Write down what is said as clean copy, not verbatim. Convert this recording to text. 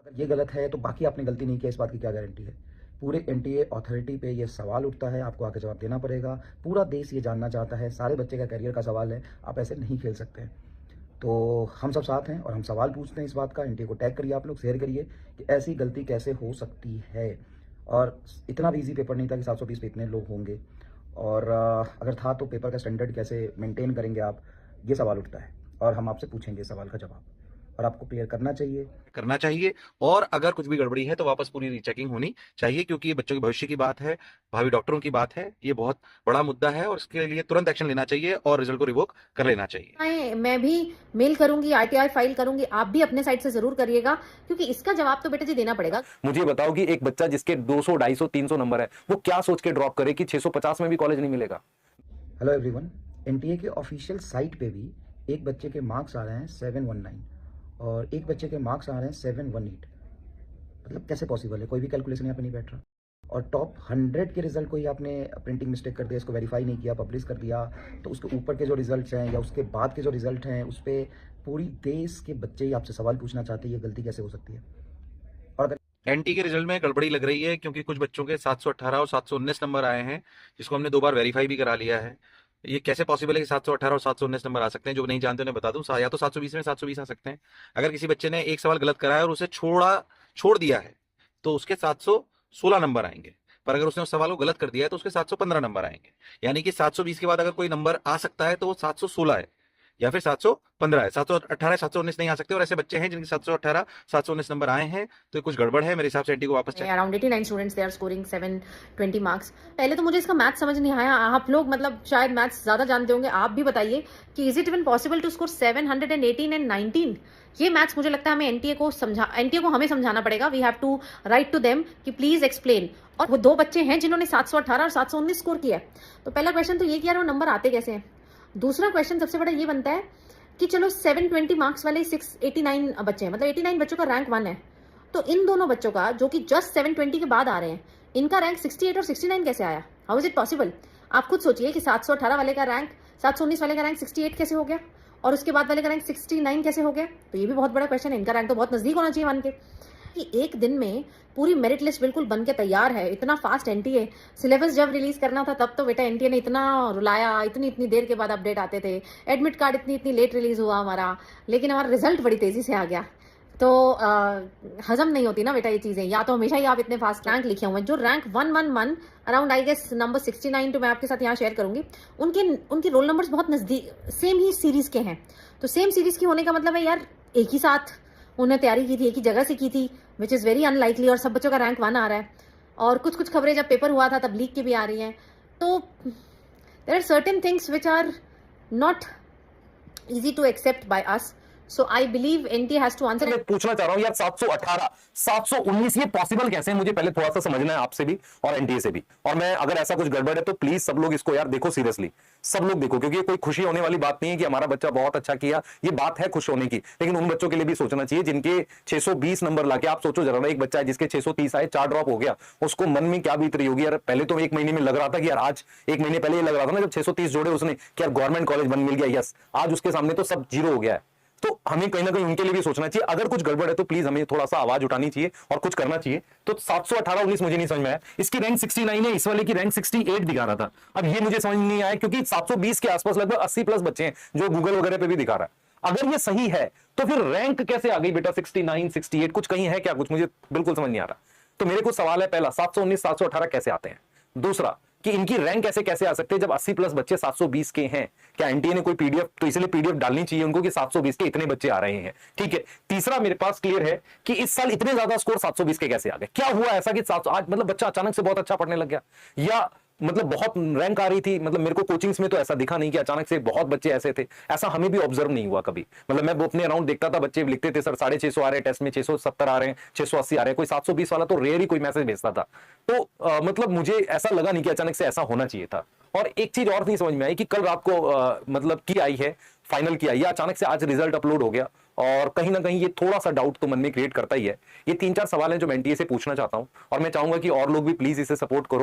अगर ये गलत है तो बाकी आपने गलती नहीं किया, इस बात की क्या गारंटी है? पूरे एनटीए अथॉरिटी पे ये सवाल उठता है, आपको आके जवाब देना पड़ेगा। पूरा देश ये जानना चाहता है, सारे बच्चे का करियर का सवाल है, आप ऐसे नहीं खेल सकते हैं। तो हम सब साथ हैं और हम सवाल पूछते हैं इस बात का। एनटीए को टैग करिए, आप लोग शेयर करिए कि ऐसी गलती कैसे हो सकती है। और इतना भी ईजी पेपर नहीं था कि 720 पे इतने लोग होंगे, और अगर था तो पेपर का स्टैंडर्ड कैसे मेंटेन करेंगे आप, ये सवाल उठता है और हम आपसे पूछेंगे इस सवाल का जवाब, और आपको क्लियर करना चाहिए। और अगर कुछ भी गड़बड़ी है तो वापस पूरी रीचेकिंग होनी चाहिए, क्योंकि ये बच्चों के भविष्य की बात है, भावी डॉक्टरों की बात है। ये बहुत बड़ा मुद्दा है और इसके लिए तुरंत एक्शन लेना चाहिए और रिजल्ट को रिवोक कर लेना चाहिए। मैं भी मेल करूंगी, आरटीआई फाइल करूंगी, आप भी अपने साइड से जरूर करिएगा, क्योंकि इसका जवाब तो बेटा जी देना पड़ेगा। मुझे बताओ कि एक बच्चा जिसके 200, 250, 300 नंबर है, वो क्या सोच के ड्रॉप करे कि 650 में भी कॉलेज नहीं मिलेगा। हेलो एवरीवन, एनटीए के ऑफिशियल साइट पे भी एक बच्चे के मार्क्स आ रहे हैं 719 और एक बच्चे के मार्क्स आ रहे हैं 718। मतलब कैसे पॉसिबल है? कोई भी कैलकुलेशन यहाँ पे नहीं बैठ रहा। और टॉप 100 के रिजल्ट को ही आपने प्रिंटिंग मिस्टेक कर दिया, इसको वेरीफाई नहीं किया, पब्लिश कर दिया। तो उसके ऊपर के जो रिजल्ट्स हैं या उसके बाद के जो रिजल्ट हैं, उस पर पूरी देश के बच्चे ही आपसे सवाल पूछना चाहते हैं, ये गलती कैसे हो सकती है? और अगर एनटी के रिजल्ट में गड़बड़ी लग रही है, क्योंकि कुछ बच्चों के 718 और 719 नंबर आए हैं, जिसको हमने 2 बार वेरीफाई भी करा लिया है। ये कैसे पॉसिबल है कि 718 और 719 नंबर आ सकते हैं? जो नहीं जानते उन्हें बता दूं, या तो 720 में 720 आ सकते हैं। अगर किसी बच्चे ने एक सवाल गलत कराया और उसे छोड़ दिया है, तो उसके 716 नंबर आएंगे। पर अगर उसने उस सवाल को गलत कर दिया है तो उसके 715 नंबर आएंगे। यानी कि 720 के बाद अगर कोई नंबर आ सकता है तो वो 716 है या फिर 715 है। 718, 719 नहीं आ सकते। और ऐसे बच्चे हैं जिनके 718, 719 नंबर आए हैं, तो कुछ गड़बड़ है मेरे हिसाब से। एनटी को वापस चाहिए। Around 89 students they are scoring 720 marks. पहले तो मुझे इसका मैथ समझ नहीं आया। आप लोग मतलब शायद मैथ्स ज्यादा जानते होंगे, आप भी बताइए कि is it even possible to score 718 and 19? ये मैथ्स मुझे लगता है हमें एनटीए को हमें समझाना पड़ेगा। We have to write to them कि प्लीज एक्सप्लेन। और वो 2 बच्चे हैं जिन्होंने 718 और 719 स्कोर किया है। तो पहला क्वेश्चन तो ये कि यार वो नंबर आते कैसे हैं। दूसरा क्वेश्चन सबसे बड़ा ये बनता है कि चलो 720 मार्क्स वाले 689 बच्चे हैं, मतलब 89 बच्चों का रैंक 1 है। तो इन दोनों बच्चों का जो कि जस्ट 720 के बाद आ रहे हैं, इनका रैंक 68 और 69 कैसे आया? How is it possible? आप खुद सोचिए कि 718 वाले का रैंक, 719 वाले का रैंक 68 कैसे हो गया, और उसके बाद वाले का रैंक 69 कैसे हो गया? तो ये भी बहुत बड़ा क्वेश्चन है। इनका रैंक तो बहुत नजदीक होना चाहिए 1 के। कि एक दिन में पूरी मेरिट लिस्ट बिल्कुल बन के तैयार है, इतना फास्ट एनटीए। सिलेबस जब रिलीज करना था तब तो बेटा एनटीए ने इतना रुलाया, इतनी इतनी देर के बाद अपडेट आते थे। एडमिट कार्ड इतनी इतनी लेट रिलीज हुआ हमारा, लेकिन हमारा रिजल्ट बड़ी तेजी से आ गया। तो हजम नहीं होती ना बेटा ये चीजें। या तो हमेशा ही आप इतने फास्ट रैंक लिखे हुए हैं। जो rank 111 around I guess number 69 तो मैं आपके साथ यहाँ शेयर करूंगी, उनके रोल नंबर्स बहुत नजदीक सेम ही सीरीज के हैं। तो सेम सीरीज की होने का मतलब है यार एक ही साथ उन्हें तैयारी की थी, एक ही जगह से की थी, विच इज़ वेरी अनलाइकली। और सब बच्चों का रैंक 1 आ रहा है। और कुछ कुछ खबरें जब पेपर हुआ था तब लीक की भी आ रही हैं। तो there are certain things which are not easy to accept by us. So I believe NTA has to answer. मैं पूछना चाह रहा हूं यार, 718, 719 ये पॉसिबल कैसे है? मुझे पहले थोड़ा सा समझना है आपसे भी और एनटीए से भी। और मैं अगर ऐसा कुछ गड़बड़ है तो प्लीज सब लोग इसको यार देखो सीरियसली, सब लोग देखो, क्योंकि ये कोई खुशी होने वाली बात नहीं है कि हमारा बच्चा बहुत अच्छा किया। ये बात है खुश होने की, लेकिन उन बच्चों के लिए भी सोचना चाहिए जिनके 620 नंबर लाके, आप सोचो जरा ना, एक बच्चा है जिसके 630 आए, 4 ड्रॉप हो गया, उसको मन में क्या बीत रही होगी यार। पहले तो 1 महीने में लग रहा था कि यार आज, 1 महीने पहले ये लग रहा था ना जब 630 जोड़े उसने कि यार गवर्नमेंट कॉलेज बन मिल गया, यस। आज उसके सामने तो सब जीरो हो गया है। तो हमें कहीं ना कहीं उनके लिए भी सोचना चाहिए। अगर कुछ गड़बड़ है तो प्लीज हमें थोड़ा सा आवाज उठानी चाहिए और कुछ करना चाहिए। तो 718, 19 मुझे नहीं समझ में आया। इसकी रैंक 69 है, इस वाले की रैंक 68 दिखा रहा था। अब ये मुझे समझ नहीं आया, क्योंकि 720 के आसपास लगभग 80 प्लस बच्चे हैं जो गूगल वगैरह पे भी दिखा रहा है। अगर ये सही है तो फिर रैंक कैसे आ गई बेटा 69, 68? कुछ कहीं है क्या? कुछ मुझे बिल्कुल समझ नहीं आ रहा। तो मेरे कुछ सवाल है। पहला, 719, 718 कैसे आते हैं? दूसरा, कि इनकी रैंक कैसे आ सकते हैं जब 80 प्लस बच्चे 720 के हैं? क्या एनटीए ने कोई पीडीएफ, तो इसलिए पीडीएफ डालनी चाहिए उनको कि 720 के इतने बच्चे आ रहे हैं, ठीक है। तीसरा मेरे पास क्लियर है कि इस साल इतने ज्यादा स्कोर 720 के कैसे आ गए? क्या हुआ ऐसा कि 700 आज मतलब बच्चा अचानक से बहुत अच्छा पढ़ने लग गया, या मतलब बहुत रैंक आ रही थी? मतलब मेरे को कोचिंग्स में तो ऐसा दिखा नहीं कि अचानक से बहुत बच्चे ऐसे थे। ऐसा हमें भी ऑब्जर्व नहीं हुआ कभी। मतलब मैं अपने अराउंड देखता था, बच्चे लिखते थे सर 650 आ रहे हैं टेस्ट में, 670 आ रहे हैं, 680 आ रहे हैं, कोई 720 वाला तो रेयर ही कोई मैसेज भेजता था। तो मतलब मुझे ऐसा लगा नहीं कि अचानक से ऐसा होना चाहिए था। और एक चीज और नहीं समझ में आई कि कल रात को मतलब की आई है, फाइनल की आई है, अचानक से आज रिजल्ट अपलोड हो गया, और कहीं ना कहीं ये थोड़ा सा डाउट तो मन में क्रिएट करता ही है। ये 3-4 सवाल हैं जो मैं एनटीए से पूछना चाहता हूं, और मैं चाहूंगा कि और लोग भी प्लीज इसे सपोर्ट करो।